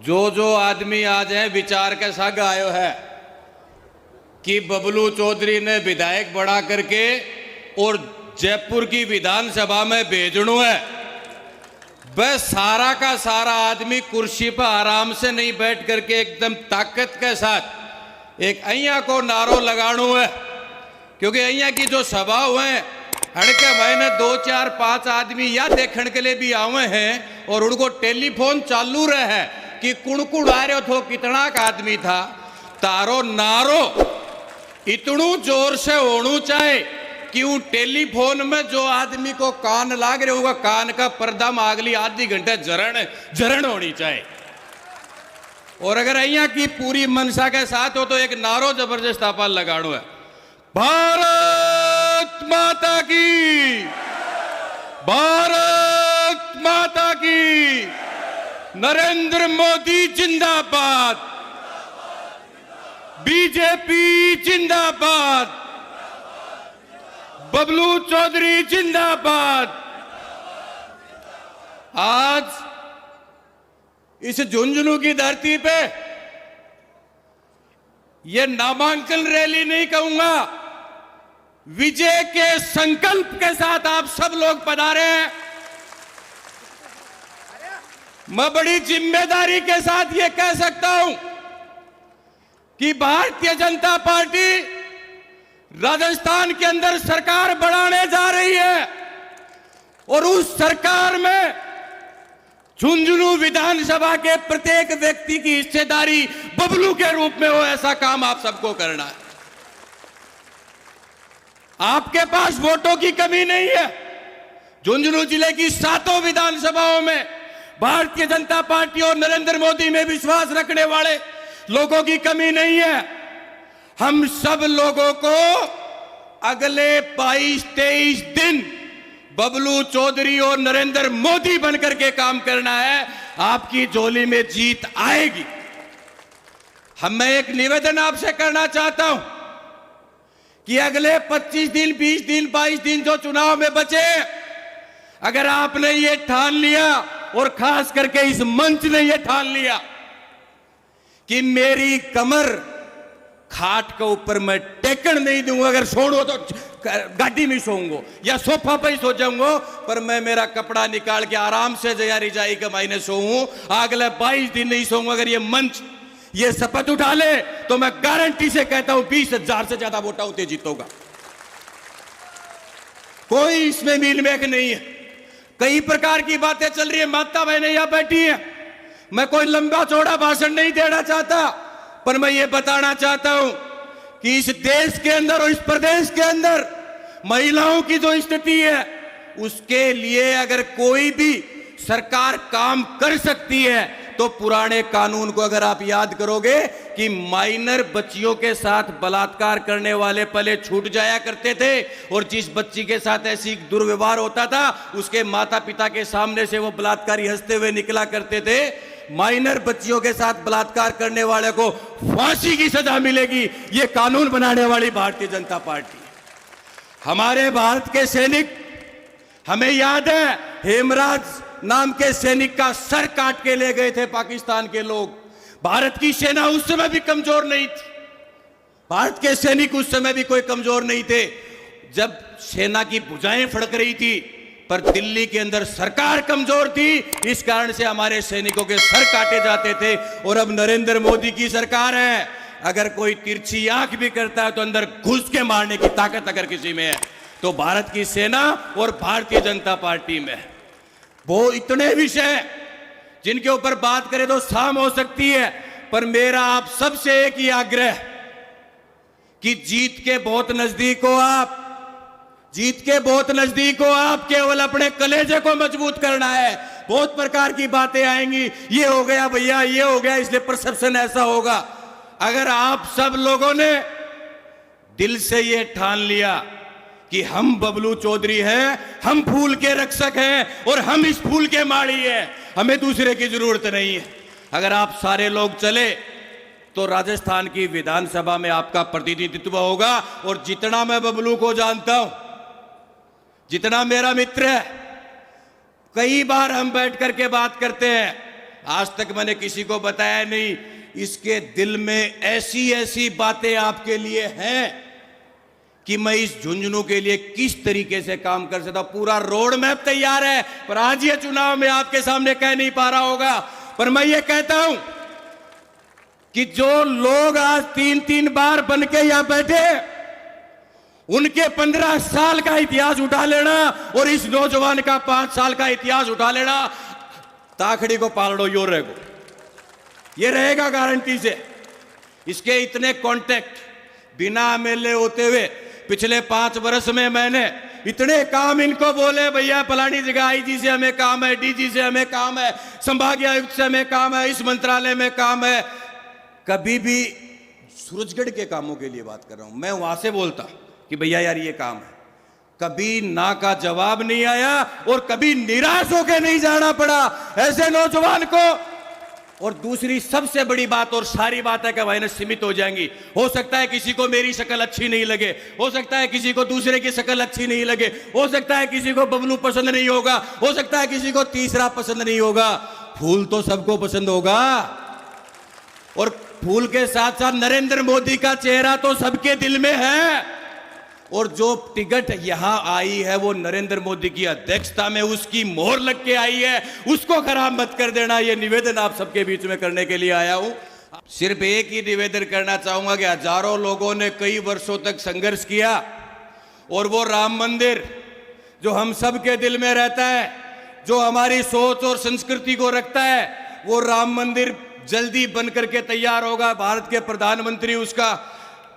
जो आदमी आज है विचार के संग आयो है कि बबलू चौधरी ने विधायक बढ़ा करके और जयपुर की विधानसभा में भेजणू है, वह सारा का सारा आदमी कुर्सी पर आराम से नहीं बैठ करके एकदम ताकत के साथ एक अइया को नारो लगाणू है। क्योंकि अइया की जो सभा हुए हड़के मैंने 2 4 5 आदमी या देखने के लिए भी आवे हैं और उनको टेलीफोन चालू रहे है कि कुण आ रहे थो, कितना का आदमी था। तारो नारो इतनू जोर से होनू चाहे कि वो टेलीफोन में जो आदमी को कान लाग रहे होगा कान का पर्दा में अगली आधी घंटे जरण होनी चाहिए। और अगर अइया की पूरी मनसा के साथ हो तो एक नारो जबरदस्त आपा लगाणो है, भारत माता की, भारत माता की, नरेंद्र मोदी जिंदाबाद, बीजेपी जिंदाबाद, बबलू चौधरी जिंदाबाद। आज इस झुंझुनू की धरती पे यह नामांकन रैली नहीं कहूंगा, विजय के संकल्प के साथ आप सब लोग पधारे हैं। मैं बड़ी जिम्मेदारी के साथ यह कह सकता हूं कि भारतीय जनता पार्टी राजस्थान के अंदर सरकार बढ़ाने जा रही है और उस सरकार में झुंझुनू विधानसभा के प्रत्येक व्यक्ति की हिस्सेदारी बबलू के रूप में हो, ऐसा काम आप सबको करना है। आपके पास वोटों की कमी नहीं है। झुंझुनू जिले की 7 विधानसभाओं में भारतीय जनता पार्टी और नरेंद्र मोदी में विश्वास रखने वाले लोगों की कमी नहीं है। हम सब लोगों को अगले 22-23 दिन बबलू चौधरी और नरेंद्र मोदी बनकर के काम करना है। आपकी झोली में जीत आएगी। मैं एक निवेदन आपसे करना चाहता हूं कि अगले 25 दिन, 20 दिन, 22 दिन जो चुनाव में बचे, अगर आपने ये ठान लिया और खास करके इस मंच ने ये ठान लिया कि मेरी कमर खाट के ऊपर मैं टेकन नहीं दूंगा, अगर सोऊंगा तो गाड़ी में सोऊंगा या सोफा पर ही सो जाऊंगा, पर मैं मेरा कपड़ा निकाल के आराम से जया रिजाई के मायने सोऊं, अगले 22 दिन नहीं सोऊंगा। अगर ये मंच ये शपथ उठा ले तो मैं गारंटी से कहता हूं 20,000 से ज्यादा वोटा होते जीतोगा। कोई इसमें मिलमेख नहीं है। कई प्रकार की बातें चल रही है, माता बहनें यहां बैठी है। मैं कोई लंबा चौड़ा भाषण नहीं देना चाहता, पर मैं ये बताना चाहता हूं कि इस देश के अंदर और इस प्रदेश के अंदर महिलाओं की जो स्थिति है, उसके लिए अगर कोई भी सरकार काम कर सकती है तो पुराने कानून को अगर आप याद करोगे कि माइनर बच्चियों के साथ बलात्कार करने वाले पहले छूट जाया करते थे और जिस बच्ची के साथ ऐसी दुर्व्यवहार होता था उसके माता पिता के सामने से वो बलात्कारी हंसते हुए निकला करते थे। माइनर बच्चियों के साथ बलात्कार करने वाले को फांसी की सजा मिलेगी, ये कानून बनाने वाली भारतीय जनता पार्टी। हमारे भारत के सैनिक, हमें याद है हेमराज नाम के सैनिक का सर काट के ले गए थे पाकिस्तान के लोग। भारत की सेना उस समय भी कमजोर नहीं थी, भारत के सैनिक उस समय भी कोई कमजोर नहीं थे जब सेना की भुजाएं फड़क रही थी, पर दिल्ली के अंदर सरकार कमजोर थी, इस कारण से हमारे सैनिकों के सर काटे जाते थे। और अब नरेंद्र मोदी की सरकार है, अगर कोई तिरछी आंख भी करता है तो अंदर घुस के मारने की ताकत अगर किसी में है तो भारत की सेना और भारतीय जनता पार्टी में है। वो इतने विषय जिनके ऊपर बात करें तो शाम हो सकती है, पर मेरा आप सबसे एक ही आग्रह कि जीत के बहुत नजदीक हो आप, जीत के बहुत नजदीक हो आप, केवल अपने कलेजे को मजबूत करना है। बहुत प्रकार की बातें आएंगी, ये हो गया भैया, ये हो गया, इसलिए परसेप्शन ऐसा होगा। अगर आप सब लोगों ने दिल से ये ठान लिया कि हम बबलू चौधरी हैं, हम फूल के रक्षक हैं और हम इस फूल के माली हैं, हमें दूसरे की जरूरत नहीं है। अगर आप सारे लोग चले तो राजस्थान की विधानसभा में आपका प्रतिनिधित्व होगा। और जितना मैं बबलू को जानता हूं, जितना मेरा मित्र है, कई बार हम बैठ करके बात करते हैं। आज तक मैंने किसी को बताया नहीं। इसके दिल में ऐसी ऐसी बातें आपके लिए हैं कि मैं इस झुंझुनू के लिए किस तरीके से काम कर सकता हूं। पूरा रोड मैप तैयार है, पर आज ये चुनाव में आपके सामने कह नहीं पा रहा होगा। पर मैं ये कहता हूं कि जो लोग आज 3-3 बार बन के यहां बैठे, उनके 15 साल का इतिहास उठा लेना और इस नौजवान का 5 साल का इतिहास उठा लेना, ताखड़ी को पालड़ो यो रहेगो, ये रहेगा गारंटी से। इसके इतने कांटेक्ट, बिना एमएलए होते हुए पिछले 5 वर्ष में मैंने इतने काम इनको बोले, भैया फलानी जगह आईजी से हमें काम है, डीजी से हमें काम है, संभागीय आयुक्त से हमें काम है, इस मंत्रालय में काम है। कभी भी सूरजगढ़ के कामों के लिए बात कर रहा हूं, मैं वहां से बोलता कि भैया यार ये काम है, कभी ना का जवाब नहीं आया और कभी निराश होकर नहीं जाना पड़ा ऐसे नौजवान को। और दूसरी सबसे बड़ी बात और सारी बात है कि भाई सीमित हो जाएंगी। हो सकता है किसी को मेरी शक्ल अच्छी नहीं लगे, हो सकता है किसी को दूसरे की शक्ल अच्छी नहीं लगे, हो सकता है किसी को बबलू पसंद नहीं होगा, हो सकता है किसी को तीसरा पसंद नहीं होगा, फूल तो सबको पसंद होगा। और फूल के साथ साथ नरेंद्र मोदी का चेहरा तो सबके दिल में है। और जो टिकट यहां आई है वो नरेंद्र मोदी की अध्यक्षता में उसकी मोहर लग के आई है, उसको खराब मत कर देना। ये निवेदन आप सबके बीच में करने के लिए आया हूं। सिर्फ एक ही निवेदन करना चाहूंगा कि हजारों लोगों ने कई वर्षों तक संघर्ष किया और वो राम मंदिर जो हम सब के दिल में रहता है, जो हमारी सोच और संस्कृति को रखता है, वो राम मंदिर जल्दी बन करके तैयार होगा। भारत के प्रधानमंत्री उसका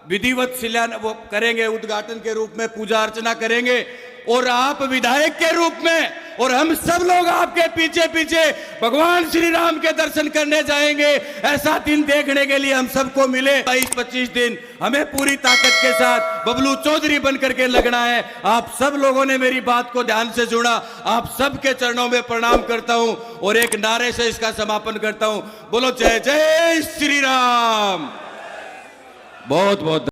विधिवत शिलान्यास वो करेंगे, उद्घाटन के रूप में पूजा अर्चना करेंगे, और आप विधायक के रूप में और हम सब लोग आपके पीछे पीछे भगवान श्री राम के दर्शन करने जाएंगे। ऐसा दिन देखने के लिए हम सबको मिले। 22-25 दिन हमें पूरी ताकत के साथ बबलू चौधरी बन करके लगना है। आप सब लोगों ने मेरी बात को ध्यान से सुना, आप सबके चरणों में प्रणाम करता हूं और एक नारे से इसका समापन करता हूं। बोलो जय जय श्री राम। बहुत बहुत